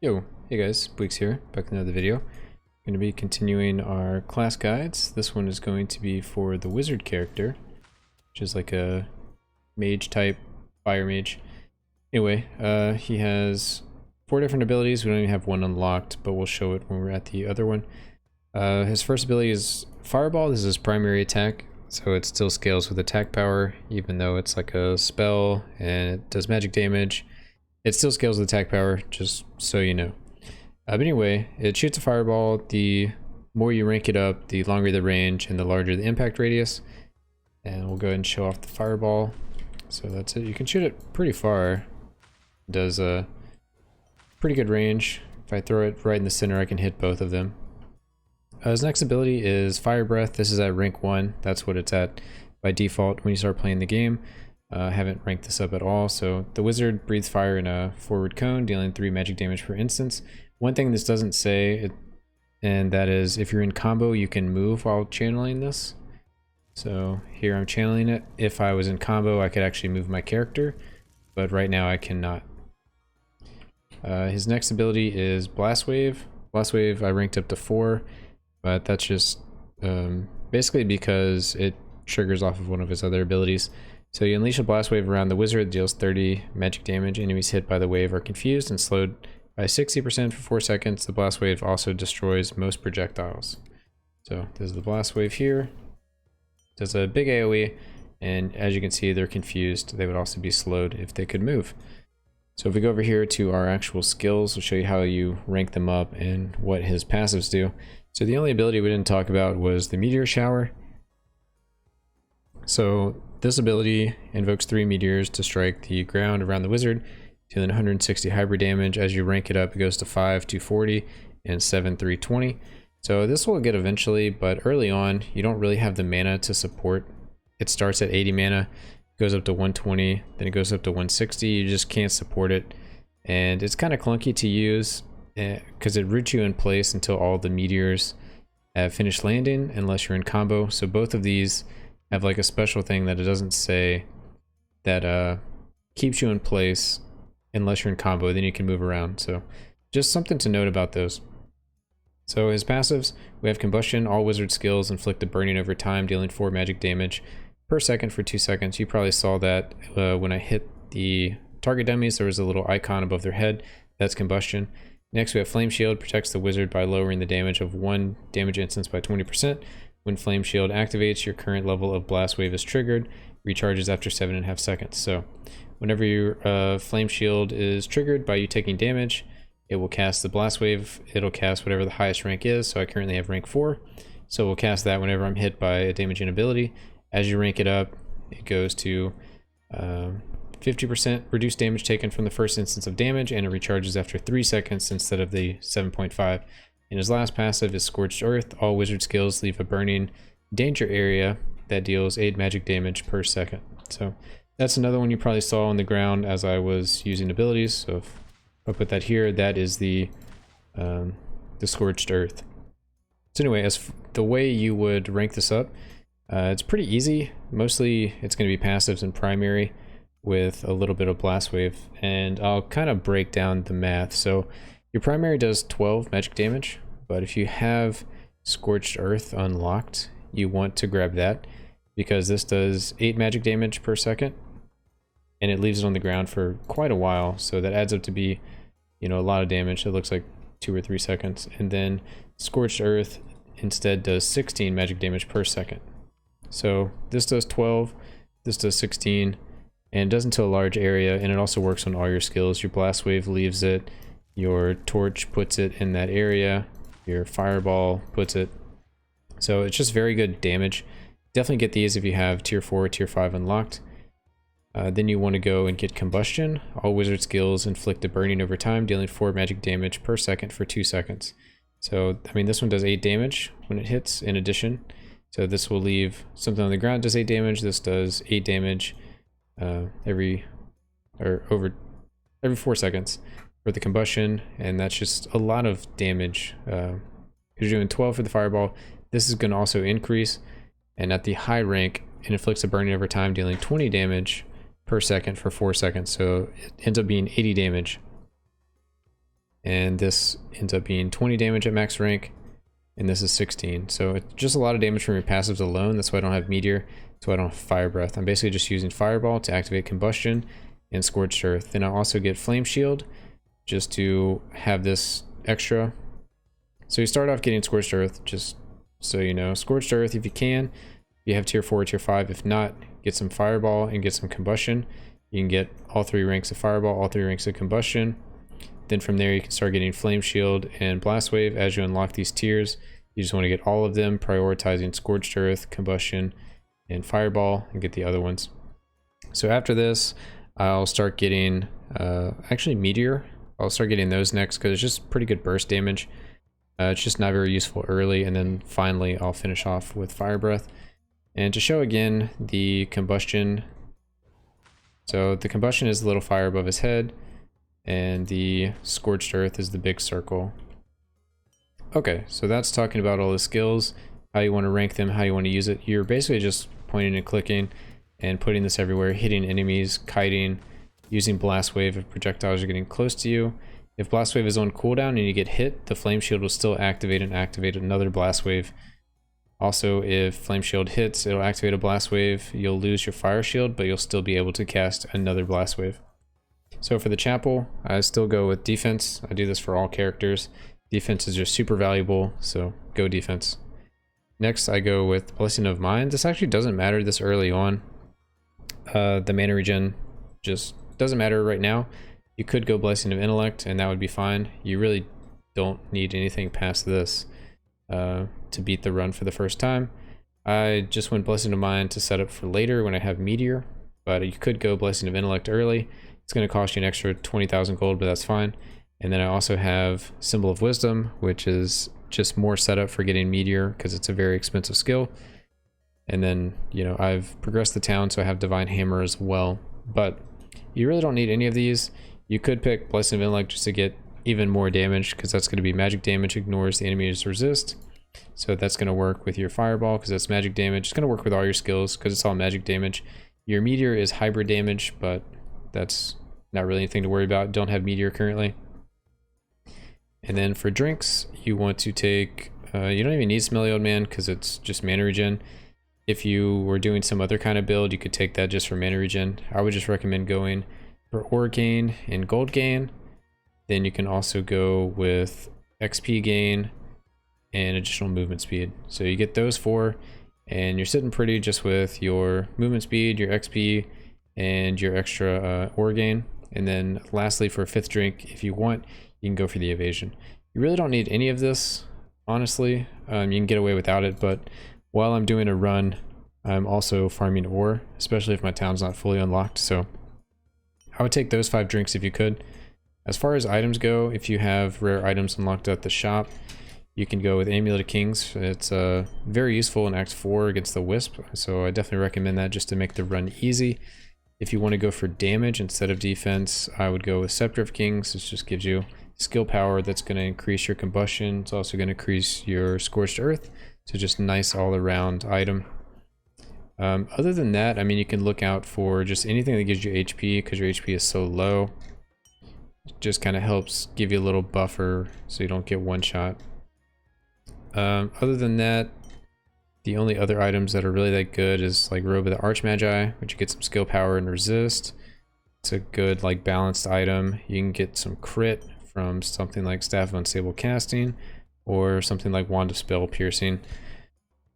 Yo, hey guys, Bleaks here, back with another video. Going to be continuing our class guides. This one is going to be for the wizard character, which is like a mage type, fire mage. Anyway, he has 4 different abilities. We don't even have one unlocked, but we'll show it when we're at the other one. His first ability is Fireball. This is his primary attack, so it still scales with attack power, even though it's like a spell and it does magic damage. It still scales with attack power, just so you know. But anyway, it shoots a fireball. The more you rank it up, the longer the range and the larger the impact radius. And we'll go ahead and show off the fireball. So that's it. You can shoot it pretty far. It does a pretty good range. If I throw it right in the center, I can hit both of them. His next ability is Fire Breath. This is at rank 1. That's what it's at by default when you start playing the game. I haven't ranked this up at all. So the wizard breathes fire in a forward cone, dealing 3 magic damage per instance. One thing this doesn't say, and that is if you're in combo, you can move while channeling this. So here I'm channeling it. If I was in combo, I could actually move my character, but right now I cannot. His next ability is Blast Wave. Blast Wave I ranked up to 4, but that's just basically because it triggers off of one of his other abilities. So you unleash a blast wave around the wizard, deals 30 magic damage. Enemies hit by the wave are confused and slowed by 60% for 4 seconds. The blast wave also destroys most projectiles. So there's the blast wave here. Does a big AoE, and as you can see, they're confused. They would also be slowed if they could move. So if we go over here to our actual skills, we'll show you how you rank them up and what his passives do. So the only ability we didn't talk about was the Meteor Shower. So this ability invokes 3 meteors to strike the ground around the wizard, dealing 160 hybrid damage. As you rank it up, it goes to 5, 240, and 7, 320. So this will get eventually, but early on, you don't really have the mana to support. It starts at 80 mana, goes up to 120, then it goes up to 160. You just can't support it. And it's kind of clunky to use because it roots you in place until all the meteors have finished landing, unless you're in combo. So both of these have like a special thing that it doesn't say that keeps you in place unless you're in combo, then you can move around. So just something to note about those. So his passives, we have Combustion. All wizard skills inflict a burning over time, dealing 4 magic damage per second for 2 seconds. You probably saw that when I hit the target dummies, there was a little icon above their head. That's Combustion. Next we have Flame Shield, protects the wizard by lowering the damage of 1 damage instance by 20%. When Flame Shield activates, your current level of Blast Wave is triggered, recharges after 7.5 seconds. So whenever your Flame Shield is triggered by you taking damage, it will cast the Blast Wave. It'll cast whatever the highest rank is, so I currently have rank 4. So we'll cast that whenever I'm hit by a damaging ability. As you rank it up, it goes to 50% reduced damage taken from the first instance of damage, and it recharges after 3 seconds instead of the 7.5. And his last passive is Scorched Earth. All wizard skills leave a burning danger area that deals 8 magic damage per second. So that's another one you probably saw on the ground as I was using abilities. So if I put that here, that is the Scorched Earth. So anyway, as the way you would rank this up, it's pretty easy. Mostly it's going to be passives and primary with a little bit of Blast Wave. And I'll kind of break down the math. So your primary does 12 magic damage, but if you have Scorched Earth unlocked, you want to grab that because this does 8 magic damage per second, and it leaves it on the ground for quite a while, so that adds up to be, you know, a lot of damage. It looks like 2 or 3 seconds, and then Scorched Earth instead does 16 magic damage per second. So this does 12, this does 16, and it does into a large area, and it also works on all your skills. Your Blast Wave leaves it, your Torch puts it in that area, your Fireball puts it. So it's just very good damage. Definitely get these if you have tier 4, tier 5 unlocked. Then you want to go and get Combustion. All wizard skills inflict a burning over time, dealing 4 magic damage per second for 2 seconds. So, I mean, this one does 8 damage when it hits in addition. So this will leave something on the ground, does 8 damage. This does 8 damage every 4 seconds. For the Combustion, and that's just a lot of damage. You're doing 12 for the Fireball. This is going to also increase, and at the high rank, it inflicts a burning over time, dealing 20 damage per second for 4 seconds. So it ends up being 80 damage. and this ends up being 20 damage at max rank, and this is 16. So it's just a lot of damage from your passives alone. That's why I don't have Meteor. That's why I don't have Fire Breath. I'm basically just using Fireball to activate Combustion and Scorched Earth. Then I also get Flame Shield just to have this extra. So you start off getting Scorched Earth, just so you know. Scorched Earth, if you can, you have tier 4 or tier 5. If not, get some Fireball and get some Combustion. You can get all 3 ranks of Fireball, all 3 ranks of Combustion. Then from there you can start getting Flame Shield and Blast Wave as you unlock these tiers. You just want to get all of them, prioritizing Scorched Earth, Combustion, and Fireball, and get the other ones. So after this, I'll start getting, actually Meteor. I'll start getting those next because it's just pretty good burst damage. It's just not very useful early, and then finally I'll finish off with Fire Breath. And to show again the Combustion, so the Combustion is the little fire above his head, and the Scorched Earth is the big circle. Okay, so that's talking about all the skills, how you want to rank them, how you want to use it. You're basically just pointing and clicking and putting this everywhere, hitting enemies, kiting, using Blast Wave if projectiles are getting close to you. If Blast Wave is on cooldown and you get hit, the Flame Shield will still activate and activate another Blast Wave. Also, if Flame Shield hits, it'll activate a Blast Wave. You'll lose your Fire Shield, but you'll still be able to cast another Blast Wave. So for the Chapel, I still go with Defense. I do this for all characters. Defense is just super valuable, so go Defense. Next, I go with Blessing of Mind. This actually doesn't matter this early on. The mana regen just doesn't matter right now. You could go Blessing of Intellect, and that would be fine. You really don't need anything past this to beat the run for the first time. I just went Blessing of Mind to set up for later when I have Meteor, but you could go Blessing of Intellect early. It's going to cost you an extra 20,000 gold, but that's fine. And then I also have Symbol of Wisdom, which is just more setup for getting Meteor because it's a very expensive skill. And then, you know, I've progressed the town, so I have Divine Hammer as well. But you really don't need any of these. You could pick Blessing of Intellect just to get even more damage, because that's going to be magic damage, ignores the enemy's resist. So that's going to work with your Fireball because that's magic damage. It's going to work with all your skills because it's all magic damage. Your Meteor is hybrid damage, but that's not really anything to worry about. Don't have Meteor currently. And then for drinks, you want to take, you don't even need Smelly Old Man because it's just mana regen. If you were doing some other kind of build, you could take that just for mana regen. I would just recommend going for ore gain and gold gain. Then you can also go with XP gain and additional movement speed. So you get those 4, and you're sitting pretty just with your movement speed, your XP, and your extra ore gain. And then lastly, for a 5th drink, if you want, you can go for the evasion. You really don't need any of this, honestly. You can get away without it, but while I'm doing a run, I'm also farming ore, especially if my town's not fully unlocked. So I would take those 5 drinks if you could. As far as items go, if you have rare items unlocked at the shop, you can go with Amulet of Kings. It's very useful in Act 4 against the Wisp, so I definitely recommend that just to make the run easy. If you want to go for damage instead of defense, I would go with Scepter of Kings. This just gives you skill power that's going to increase your combustion. It's also going to increase your Scorched Earth. So just nice all-around item. Other than that, I mean, you can look out for just anything that gives you HP because your HP is so low. It just kind of helps give you a little buffer so you don't get one shot. Other than that, the only other items that are really that good is like Robe of the Archmagi, which you get some skill power and resist. It's a good like balanced item. You can get some crit from something like Staff of Unstable Casting or something like Wand of Spell Piercing.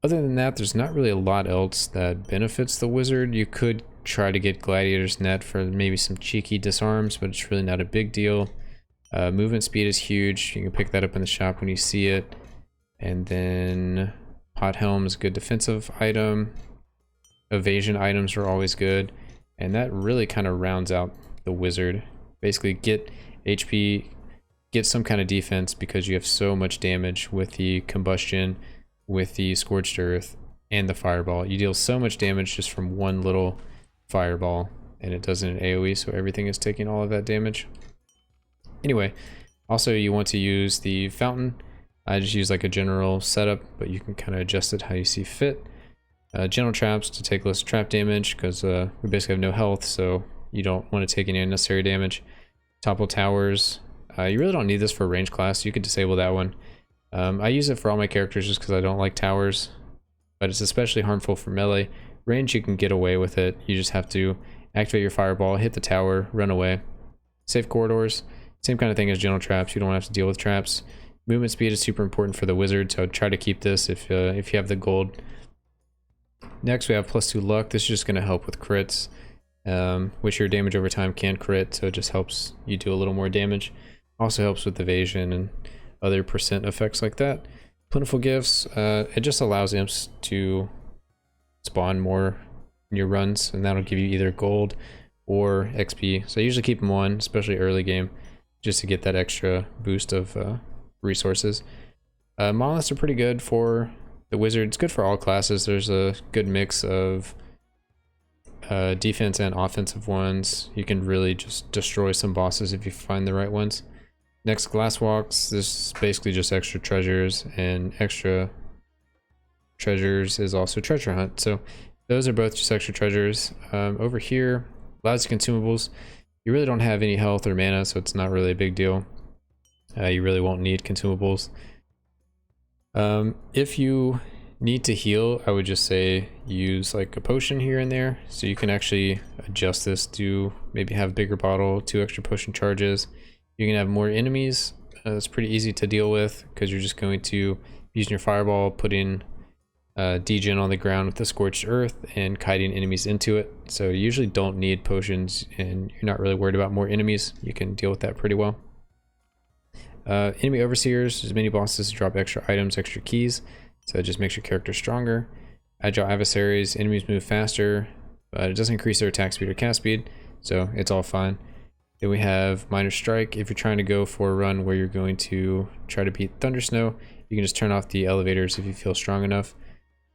Other than that, there's not really a lot else that benefits the wizard. You could try to get Gladiator's Net for maybe some cheeky disarms, but it's really not a big deal. Movement speed is huge. You can pick that up in the shop when you see it. And then Pot Helm is a good defensive item. Evasion items are always good. And that really kind of rounds out the wizard. Basically get HP, get some kind of defense because you have so much damage with the combustion, with the Scorched Earth, and the Fireball. You deal so much damage just from one little Fireball, and it does it in AoE, so everything is taking all of that damage. Anyway, also you want to use the Fountain. I just use like a general setup, but you can kind of adjust it how you see fit. General traps to take less trap damage because we basically have no health, so you don't want to take any unnecessary damage. Topple towers You really don't need this for a range class. You could disable that one. I use it for all my characters just because I don't like towers, but it's especially harmful for melee. Range, you can get away with it. You just have to activate your fireball, hit the tower, run away. Safe corridors, same kind of thing as general traps. You don't have to deal with traps. Movement speed is super important for the wizard, so try to keep this if you have the gold. Next, we have +2 luck. This is just going to help with crits, which your damage over time can crit, so it just helps you do a little more damage. Also helps with evasion and other percent effects like that. Plentiful gifts, it just allows imps to spawn more in your runs, and that'll give you either gold or XP. So I usually keep them on, especially early game, just to get that extra boost of resources. Monoliths are pretty good for the wizard. It's good for all classes. There's a good mix of defense and offensive ones. You can really just destroy some bosses if you find the right ones. Next, glass walks. This is basically just extra treasures, and extra treasures is also treasure hunt. So those are both just extra treasures. Over here, lots of consumables. You really don't have any health or mana, so it's not really a big deal. You really won't need consumables. If you need to heal, I would just say use like a potion here and there, so you can actually adjust this to maybe have a bigger bottle, 2 extra potion charges. You can have more enemies. It's pretty easy to deal with because you're just going to using your fireball, putting degen on the ground with the scorched earth and kiting enemies into it. So you usually don't need potions, and you're not really worried about more enemies. You can deal with that pretty well. Enemy overseers, there's many bosses to drop extra items, extra keys, so it just makes your character stronger. Agile adversaries, enemies move faster, but it doesn't increase their attack speed or cast speed, so it's all fine. Then we have Minor Strike. If you're trying to go for a run where you're going to try to beat Thunder Snow, you can just turn off the elevators if you feel strong enough.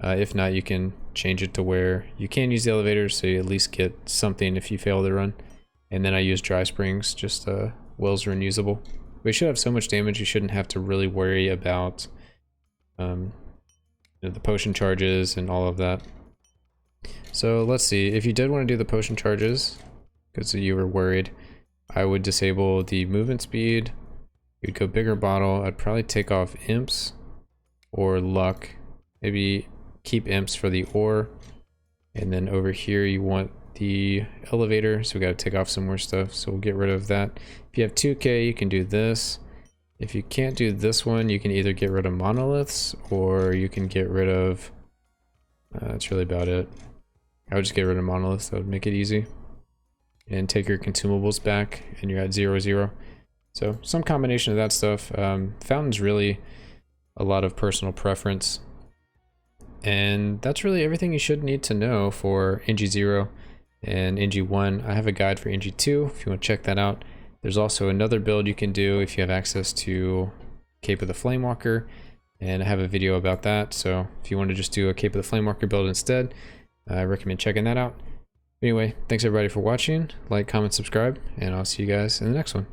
If not, you can change it to where you can use the elevators, so you at least get something if you fail the run. And then I use Dry Springs, just wells are unusable. We should have so much damage, you shouldn't have to really worry about the potion charges and all of that. So let's see, if you did want to do the potion charges, because you were worried, I would disable the movement speed. You'd go bigger bottle. I'd probably take off imps or luck. Maybe keep imps for the ore. And then over here you want the elevator, so we got to take off some more stuff, so we'll get rid of that. If you have 2k, you can do this. If you can't do this one, you can either get rid of monoliths or you can get rid of that's really about it. I would just get rid of monoliths. That would make it easy. And take your consumables back, and you're at 0-0. So some combination of that stuff. Fountain's really a lot of personal preference, and that's really everything you should need to know for NG0 and NG1. I have a guide for NG2 if you want to check that out. There's also another build you can do if you have access to Cape of the Flamewalker, and I have a video about that. So if you want to just do a Cape of the Flamewalker build instead, I recommend checking that out. Anyway, thanks everybody for watching. Like, comment, subscribe, and I'll see you guys in the next one.